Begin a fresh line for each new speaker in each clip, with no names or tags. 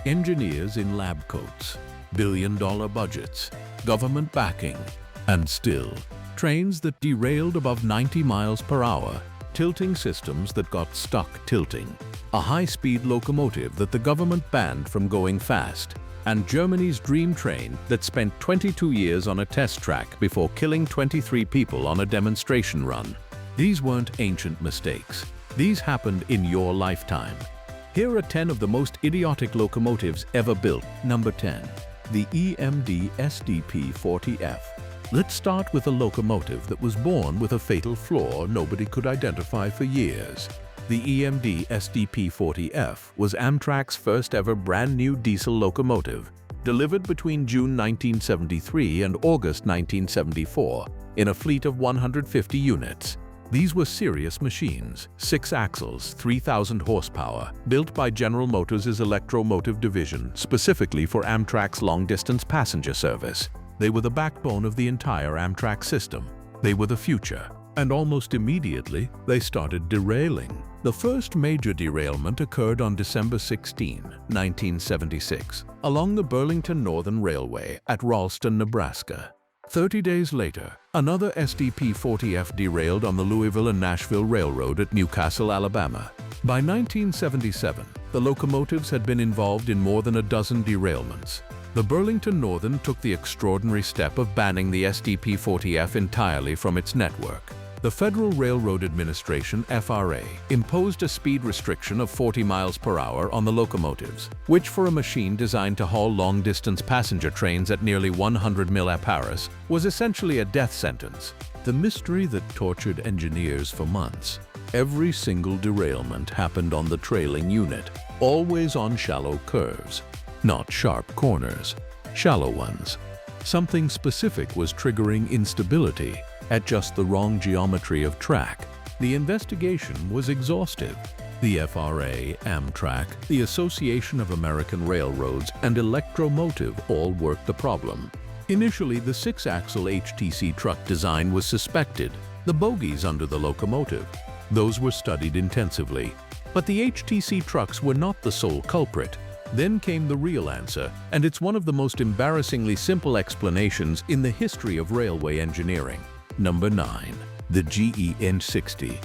Engineers in lab coats, billion-dollar budgets, government backing, and still, trains that derailed above 90 miles per hour, tilting systems that got stuck tilting, a high-speed locomotive that the government banned from going fast, and Germany's dream train that spent 22 years on a test track before killing 23 people on a demonstration run. These weren't ancient mistakes. These happened in your lifetime. Here are 10 of the most idiotic locomotives ever built. Number 10. The EMD SDP40F. Let's start with a locomotive that was born with a fatal flaw nobody could identify for years. The EMD SDP40F was Amtrak's first ever brand new diesel locomotive, delivered between June 1973 and August 1974 in a fleet of 150 units. These were serious machines, 6 axles, 3,000 horsepower, built by General Motors' Electromotive division specifically for Amtrak's long-distance passenger service. They were the backbone of the entire Amtrak system. They were the future. And almost immediately, they started derailing. The first major derailment occurred on December 16, 1976, along the Burlington Northern Railway at Ralston, Nebraska. 30 days later, another SDP40F derailed on the Louisville and Nashville Railroad at Newcastle, Alabama. By 1977, the locomotives had been involved in more than a dozen derailments. The Burlington Northern took the extraordinary step of banning the SDP40F entirely from its network. The Federal Railroad Administration, FRA, imposed a speed restriction of 40 miles per hour on the locomotives, which for a machine designed to haul long-distance passenger trains at nearly 100 mph was essentially a death sentence. The mystery that tortured engineers for months. Every single derailment happened on the trailing unit, always on shallow curves. Not sharp corners, shallow ones. Something specific was triggering instability at just the wrong geometry of track. The investigation was exhaustive. The FRA, Amtrak, the Association of American Railroads, and Electromotive all worked the problem. Initially, the 6-axle HTC truck design was suspected, the bogies under the locomotive. Those were studied intensively. But the HTC trucks were not the sole culprit. Then came the real answer, and it's one of the most embarrassingly simple explanations in the history of railway engineering. Number 9. The GE E60.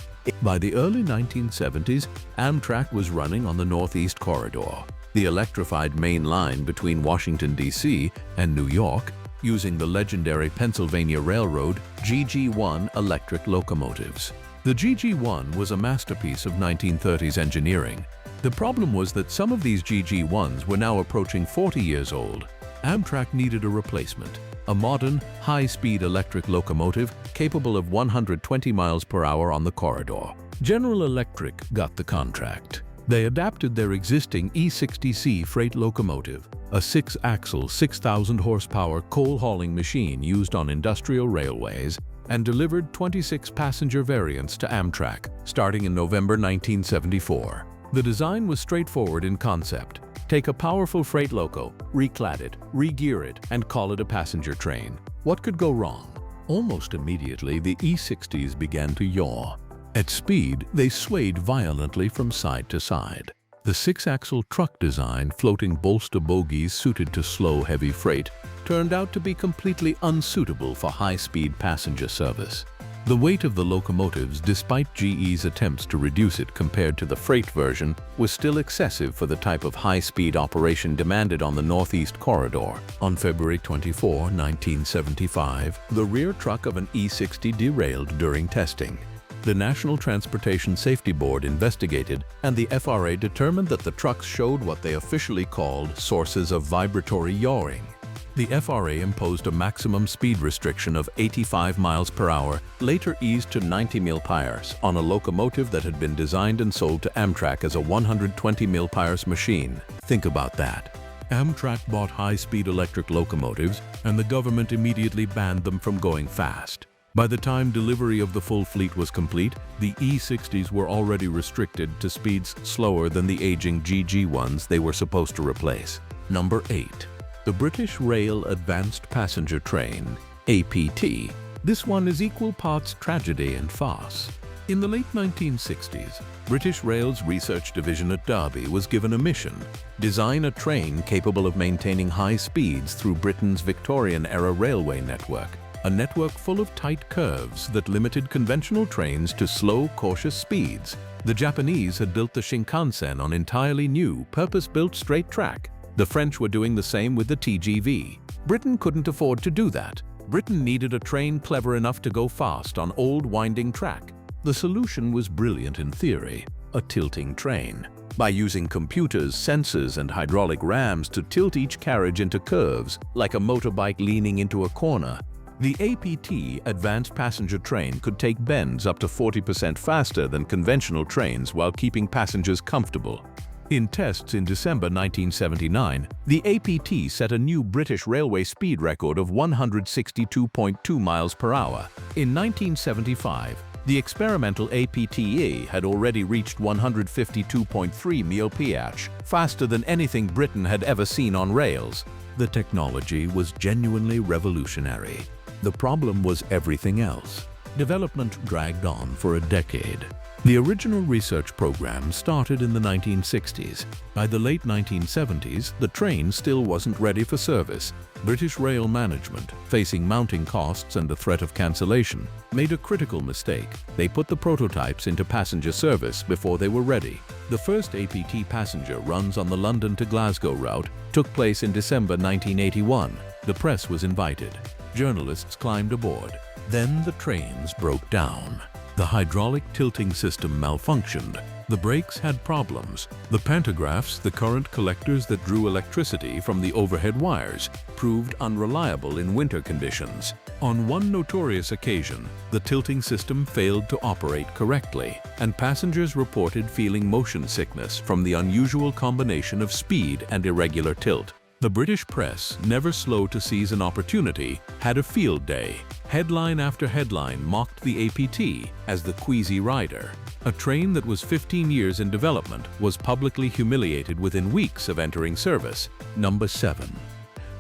By the early 1970s, Amtrak was running on the Northeast Corridor, the electrified main line between Washington, D.C. and New York, using the legendary Pennsylvania Railroad GG1 electric locomotives. The GG1 was a masterpiece of 1930s engineering. The problem was that some of these GG1s were now approaching 40 years old. Amtrak needed a replacement, a modern, high-speed electric locomotive capable of 120 miles per hour on the corridor. General Electric got the contract. They adapted their existing E60C freight locomotive, a 6-axle, 6,000 horsepower coal-hauling machine used on industrial railways, and delivered 26 passenger variants to Amtrak, starting in November 1974. The design was straightforward in concept. Take a powerful freight loco, reclad it, re-gear it, and call it a passenger train. What could go wrong? Almost immediately, the E60s began to yaw. At speed, they swayed violently from side to side. The 6-axle truck design, floating bolster bogies suited to slow, heavy freight, turned out to be completely unsuitable for high-speed passenger service. The weight of the locomotives, despite GE's attempts to reduce it compared to the freight version, was still excessive for the type of high-speed operation demanded on the Northeast Corridor. On February 24, 1975, the rear truck of an E60 derailed during testing. The National Transportation Safety Board investigated, and the FRA determined that the trucks showed what they officially called sources of vibratory yawing. The FRA imposed a maximum speed restriction of 85 miles per hour, later eased to 90 mph, on a locomotive that had been designed and sold to Amtrak as a 120 mph machine. Think about that. Amtrak bought high-speed electric locomotives, and the government immediately banned them from going fast. By the time delivery of the full fleet was complete, the E60s were already restricted to speeds slower than the aging GG1s they were supposed to replace. Number 8. The British Rail Advanced Passenger Train, APT. This one is equal parts tragedy and farce. In the late 1960s, British Rail's research division at Derby was given a mission: design a train capable of maintaining high speeds through Britain's Victorian-era railway network, a network full of tight curves that limited conventional trains to slow, cautious speeds. The Japanese had built the Shinkansen on entirely new, purpose-built straight track. The French were doing the same with the TGV. Britain couldn't afford to do that. Britain needed a train clever enough to go fast on old winding track. The solution was brilliant in theory: a tilting train. By using computers, sensors, and hydraulic rams to tilt each carriage into curves, like a motorbike leaning into a corner, the APT Advanced Passenger Train could take bends up to 40% faster than conventional trains while keeping passengers comfortable. In tests in December 1979, the APT set a new British Railway speed record of 162.2 miles per hour. In 1975, the experimental APTE had already reached 152.3 mph, faster than anything Britain had ever seen on rails. The technology was genuinely revolutionary. The problem was everything else. Development dragged on for a decade. The original research program started in the 1960s. By the late 1970s, the train still wasn't ready for service. British Rail management, facing mounting costs and the threat of cancellation, made a critical mistake. They put the prototypes into passenger service before they were ready. The first APT passenger runs on the London to Glasgow route took place in December 1981. The press was invited. Journalists climbed aboard. Then the trains broke down. The hydraulic tilting system malfunctioned. The brakes had problems. The pantographs, the current collectors that drew electricity from the overhead wires, proved unreliable in winter conditions. On one notorious occasion, the tilting system failed to operate correctly, and passengers reported feeling motion sickness from the unusual combination of speed and irregular tilt. The British press, never slow to seize an opportunity, had a field day. Headline after headline mocked the APT as the queasy rider. A train that was 15 years in development was publicly humiliated within weeks of entering service. Number 7.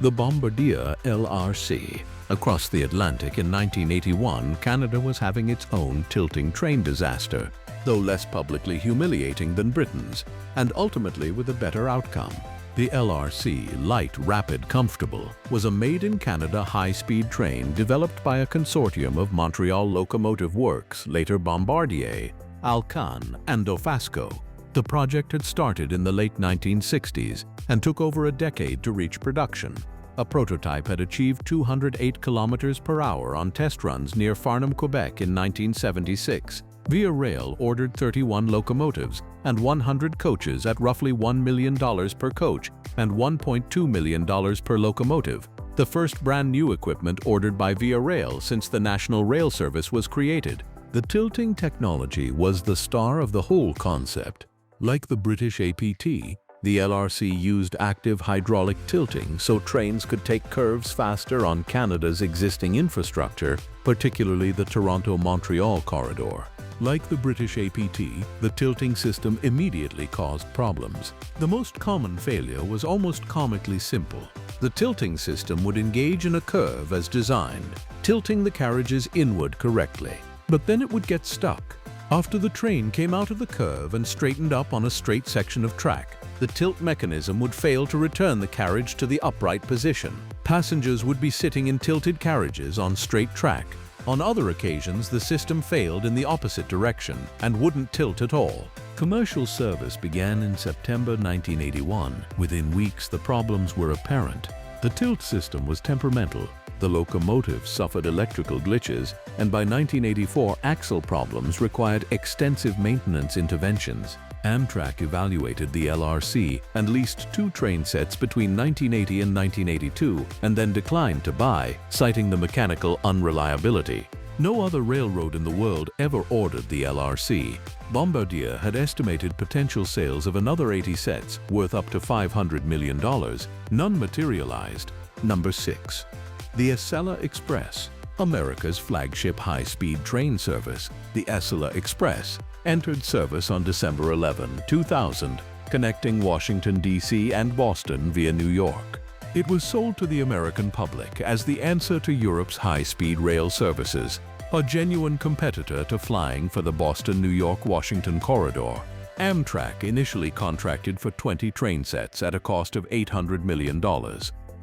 The Bombardier LRC. Across the Atlantic in 1981, Canada was having its own tilting train disaster, though less publicly humiliating than Britain's, and ultimately with a better outcome. The LRC, light, rapid, comfortable, was a made-in-Canada high-speed train developed by a consortium of Montreal Locomotive Works, later Bombardier, Alcan, and Dofasco. The project had started in the late 1960s and took over a decade to reach production. A prototype had achieved 208 kilometers per hour on test runs near Farnham, Quebec in 1976. Via Rail ordered 31 locomotives and 100 coaches at roughly $1 million per coach and $1.2 million per locomotive, the first brand new equipment ordered by Via Rail since the National Rail Service was created. The tilting technology was the star of the whole concept. Like the British APT, the LRC used active hydraulic tilting so trains could take curves faster on Canada's existing infrastructure, particularly the Toronto-Montreal corridor. Like the British APT, the tilting system immediately caused problems. The most common failure was almost comically simple. The tilting system would engage in a curve as designed, tilting the carriages inward correctly. But then it would get stuck. After the train came out of the curve and straightened up on a straight section of track, the tilt mechanism would fail to return the carriage to the upright position. Passengers would be sitting in tilted carriages on straight track. On other occasions, the system failed in the opposite direction and wouldn't tilt at all. Commercial service began in September 1981. Within weeks, the problems were apparent. The tilt system was temperamental. The locomotives suffered electrical glitches, and by 1984, axle problems required extensive maintenance interventions. Amtrak evaluated the LRC and leased 2 train sets between 1980 and 1982 and then declined to buy, citing the mechanical unreliability. No other railroad in the world ever ordered the LRC. Bombardier had estimated potential sales of another 80 sets worth up to $500 million. None materialized. Number 6. The Acela Express. America's flagship high-speed train service, the Acela Express, entered service on December 11, 2000, connecting Washington, D.C. and Boston via New York. It was sold to the American public as the answer to Europe's high-speed rail services. a genuine competitor to flying for the Boston-New York-Washington corridor. Amtrak initially contracted for 20 train sets at a cost of $800 million,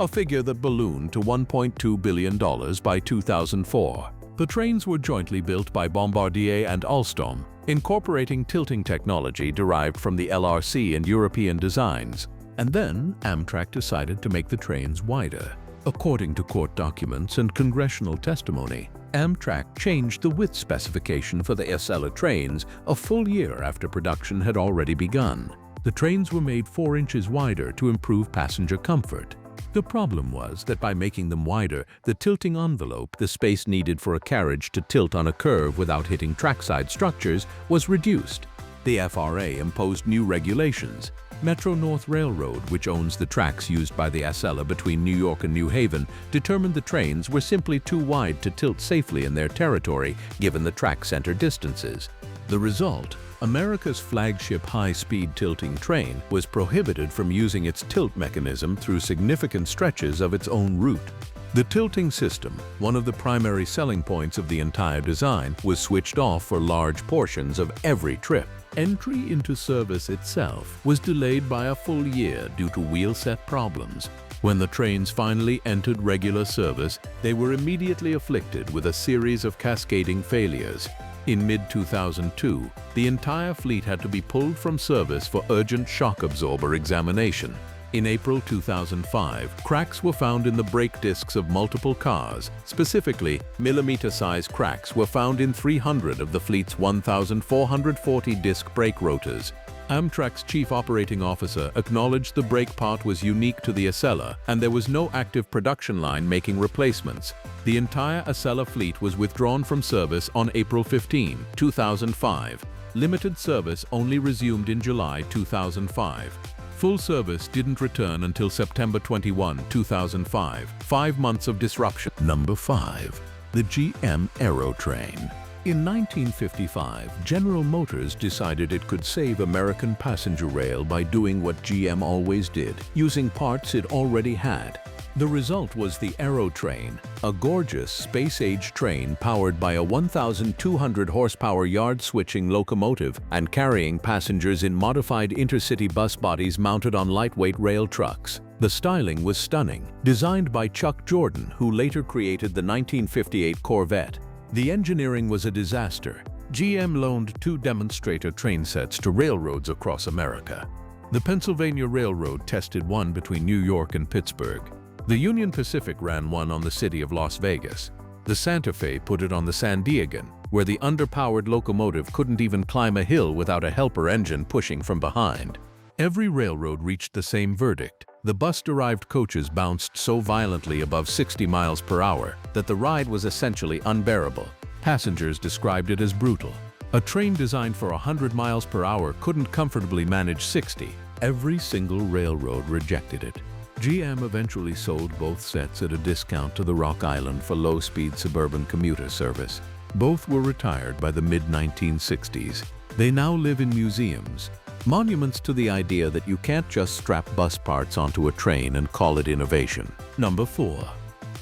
a figure that ballooned to $1.2 billion by 2004. The trains were jointly built by Bombardier and Alstom, incorporating tilting technology derived from the LRC and European designs. And then Amtrak decided to make the trains wider. According to court documents and congressional testimony, Amtrak changed the width specification for the Acela trains a full year after production had already begun. The trains were made 4 inches wider to improve passenger comfort. The problem was that by making them wider, the tilting envelope, the space needed for a carriage to tilt on a curve without hitting trackside structures, was reduced. The FRA imposed new regulations. Metro-North Railroad, which owns the tracks used by the Acela between New York and New Haven, determined the trains were simply too wide to tilt safely in their territory given the track center distances. The result, America's flagship high-speed tilting train, was prohibited from using its tilt mechanism through significant stretches of its own route. The tilting system, one of the primary selling points of the entire design, was switched off for large portions of every trip. Entry into service itself was delayed by a full year due to wheelset problems. When the trains finally entered regular service, they were immediately afflicted with a series of cascading failures. In mid-2002, the entire fleet had to be pulled from service for urgent shock absorber examination. In April 2005, cracks were found in the brake discs of multiple cars. Specifically, millimeter-sized cracks were found in 300 of the fleet's 1,440 disc brake rotors. Amtrak's chief operating officer acknowledged the brake part was unique to the Acela and there was no active production line making replacements. The entire Acela fleet was withdrawn from service on April 15, 2005. Limited service only resumed in July 2005. Full service didn't return until September 21, 2005. 5 months of disruption. Number 5. The GM Aerotrain. In 1955, General Motors decided it could save American passenger rail by doing what GM always did, using parts it already had. The result was the Aerotrain, a gorgeous space-age train powered by a 1,200 horsepower yard-switching locomotive and carrying passengers in modified intercity bus bodies mounted on lightweight rail trucks. The styling was stunning, designed by Chuck Jordan, who later created the 1958 Corvette. The engineering was a disaster. GM loaned 2 demonstrator train sets to railroads across America. The Pennsylvania Railroad tested one between New York and Pittsburgh. The Union Pacific ran one on the city of Las Vegas. The Santa Fe put it on the San Diegan, where the underpowered locomotive couldn't even climb a hill without a helper engine pushing from behind. Every railroad reached the same verdict. The bus-derived coaches bounced so violently above 60 miles per hour that the ride was essentially unbearable. Passengers described it as brutal. A train designed for 100 miles per hour couldn't comfortably manage 60. Every single railroad rejected it. GM eventually sold both sets at a discount to the Rock Island for low-speed suburban commuter service. Both were retired by the mid-1960s. They now live in museums, monuments to the idea that you can't just strap bus parts onto a train and call it innovation. Number 4.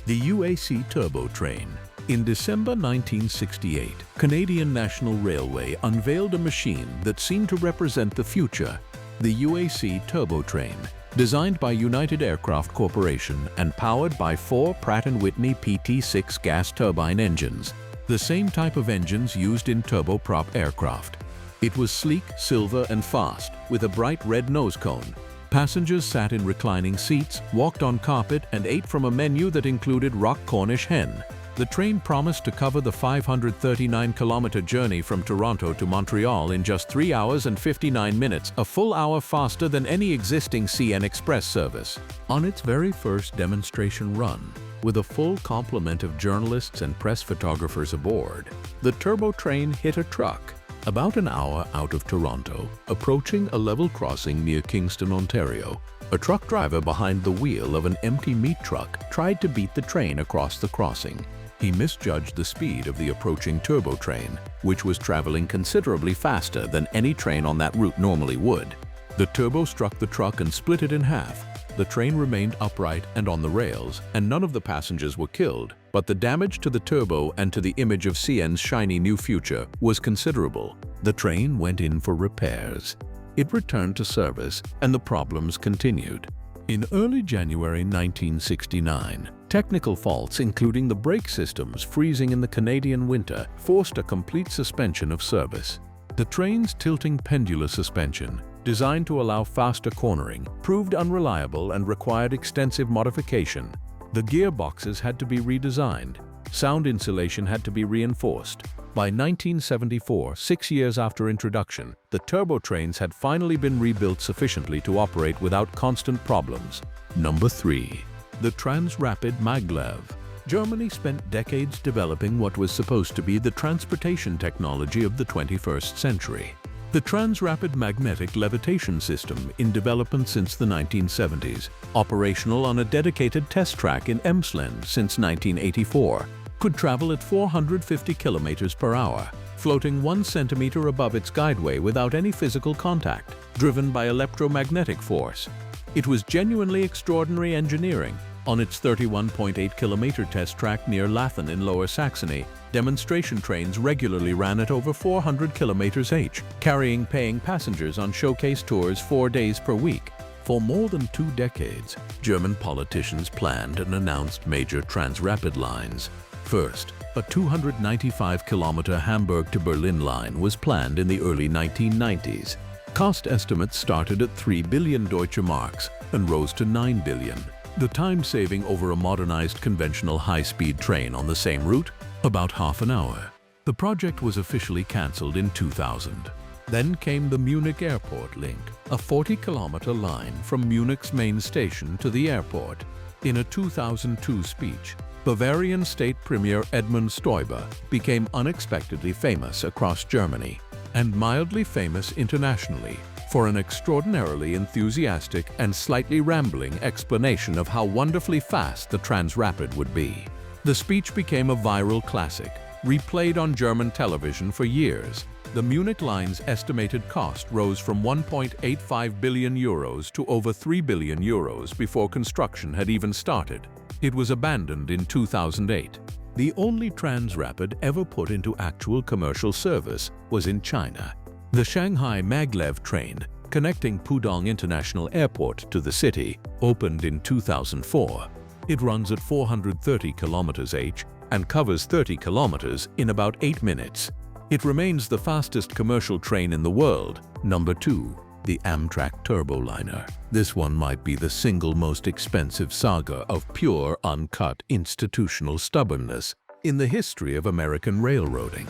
The UAC Turbo Train. In December 1968, Canadian National Railway unveiled a machine that seemed to represent the future, the UAC Turbo Train. Designed by United Aircraft Corporation and powered by 4 Pratt & Whitney PT6 gas turbine engines, the same type of engines used in turboprop aircraft. It was sleek, silver and fast, with a bright red nose cone. Passengers sat in reclining seats, walked on carpet and ate from a menu that included rock Cornish hen. The train promised to cover the 539-kilometer journey from Toronto to Montreal in just 3 hours and 59 minutes, a full hour faster than any existing CN Express service. On its very first demonstration run, with a full complement of journalists and press photographers aboard, the turbo train hit a truck about an hour out of Toronto, approaching a level crossing near Kingston, Ontario. A truck driver behind the wheel of an empty meat truck tried to beat the train across the crossing. He misjudged the speed of the approaching turbo train, which was traveling considerably faster than any train on that route normally would. The turbo struck the truck and split it in half. The train remained upright and on the rails, and none of the passengers were killed. but the damage to the turbo and to the image of CN's shiny new future was considerable. The train went in for repairs. It returned to service, and the problems continued. In early January 1969, technical faults including the brake systems freezing in the Canadian winter forced a complete suspension of service. The train's tilting pendular suspension, designed to allow faster cornering, proved unreliable and required extensive modification. The gearboxes had to be redesigned. Sound insulation had to be reinforced. By 1974, 6 years after introduction, the turbo trains had finally been rebuilt sufficiently to operate without constant problems. Number 3. The Transrapid Maglev. Germany spent decades developing what was supposed to be the transportation technology of the 21st century. The Transrapid magnetic levitation system, in development since the 1970s, operational on a dedicated test track in Emsland since 1984, could travel at 450 kilometers per hour, floating 1 centimeter above its guideway without any physical contact, driven by electromagnetic force. It was genuinely extraordinary engineering. On its 31.8-kilometer test track near Latham in Lower Saxony, demonstration trains regularly ran at over 400 kilometers each, carrying paying passengers on showcase tours 4 days per week. For more than 2 decades, German politicians planned and announced major Transrapid lines. First, a 295-kilometer Hamburg to Berlin line was planned in the early 1990s. Cost estimates started at 3 billion Deutsche Marks and rose to 9 billion. The time saving over a modernized conventional high-speed train on the same route? About half an hour. The project was officially cancelled in 2000. Then came the Munich Airport Link, a 40-kilometer line from Munich's main station to the airport. In a 2002 speech, Bavarian State Premier Edmund Stoiber became unexpectedly famous across Germany and mildly famous internationally for an extraordinarily enthusiastic and slightly rambling explanation of how wonderfully fast the Transrapid would be. The speech became a viral classic, replayed on German television for years. The Munich line's estimated cost rose from 1.85 billion euros to over 3 billion euros before construction had even started. It was abandoned in 2008. The only Transrapid ever put into actual commercial service was in China. The Shanghai Maglev train, connecting Pudong International Airport to the city, opened in 2004. It runs at 430 kilometers each and covers 30 kilometers in about 8 minutes. It remains the fastest commercial train in the world. Number 2. The Amtrak Turboliner. This one might be the single most expensive saga of pure, uncut institutional stubbornness in the history of American railroading.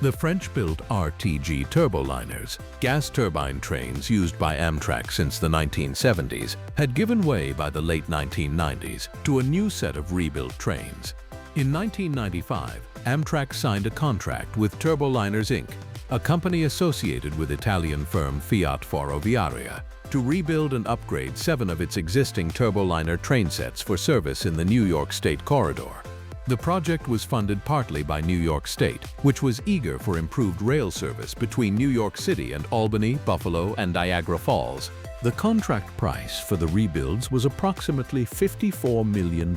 The French-built RTG turboliners, gas turbine trains used by Amtrak since the 1970s, had given way by the late 1990s to a new set of rebuilt trains. In 1995, Amtrak signed a contract with Turboliners Inc., a company associated with Italian firm Fiat Ferroviaria, to rebuild and upgrade 7 of its existing turboliner train sets for service in the New York State corridor. The project was funded partly by New York State, which was eager for improved rail service between New York City and Albany, Buffalo, and Niagara Falls. The contract price for the rebuilds was approximately $54 million.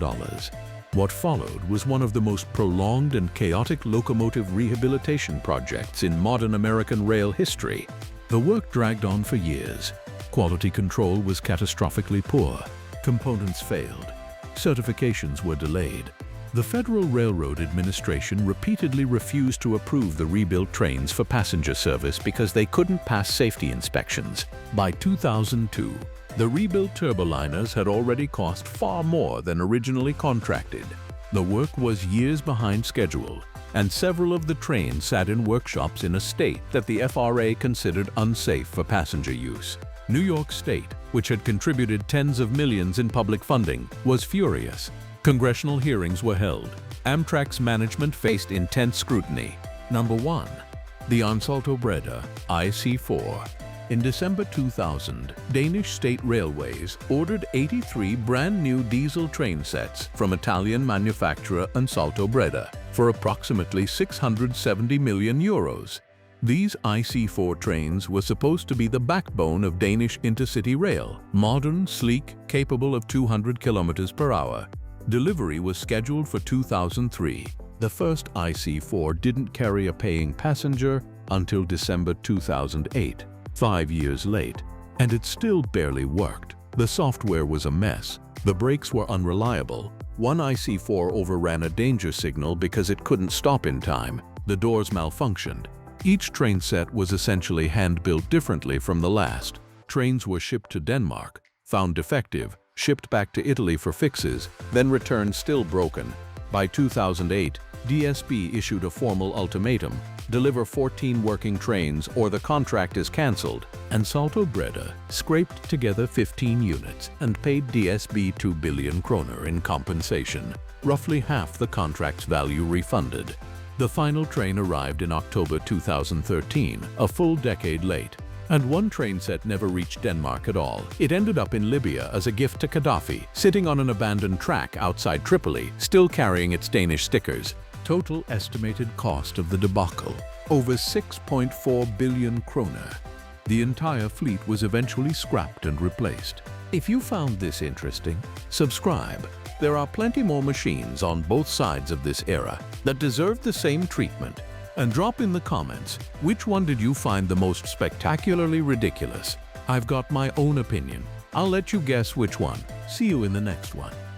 What followed was one of the most prolonged and chaotic locomotive rehabilitation projects in modern American rail history. The work dragged on for years. Quality control was catastrophically poor. Components failed. Certifications were delayed. The Federal Railroad Administration repeatedly refused to approve the rebuilt trains for passenger service because they couldn't pass safety inspections. By 2002, the rebuilt turboliners had already cost far more than originally contracted. The work was years behind schedule, and several of the trains sat in workshops in a state that the FRA considered unsafe for passenger use. New York State, which had contributed tens of millions in public funding, was furious. Congressional hearings were held. Amtrak's management faced intense scrutiny. Number 1. The AnsaldoBreda IC4. In December 2000, Danish State Railways ordered 83 brand-new diesel train sets from Italian manufacturer AnsaldoBreda for approximately 670 million euros. These IC4 trains were supposed to be the backbone of Danish intercity rail, modern, sleek, capable of 200 kilometers per hour. Delivery was scheduled for 2003. The first IC4 didn't carry a paying passenger until December 2008, 5 years late, and it still barely worked. The software was a mess. The brakes were unreliable. One IC4 overran a danger signal because it couldn't stop in time. The doors malfunctioned. Each train set was essentially hand-built differently from the last. Trains were shipped to Denmark, found defective, shipped back to Italy for fixes, then returned still broken. By 2008, DSB issued a formal ultimatum: deliver 14 working trains or the contract is cancelled. AnsaldoBreda scraped together 15 units and paid DSB 2 billion kroner in compensation, roughly half the contract's value refunded. The final train arrived in October 2013, a full decade late. And one train set never reached Denmark at all. It ended up in Libya as a gift to Gaddafi, sitting on an abandoned track outside Tripoli, still carrying its Danish stickers. Total estimated cost of the debacle: over 6.4 billion kroner. The entire fleet was eventually scrapped and replaced. If you found this interesting, subscribe. There are plenty more machines on both sides of this era that deserve the same treatment. And drop in the comments, which one did you find the most spectacularly ridiculous? I've got my own opinion. I'll let you guess which one. See you in the next one.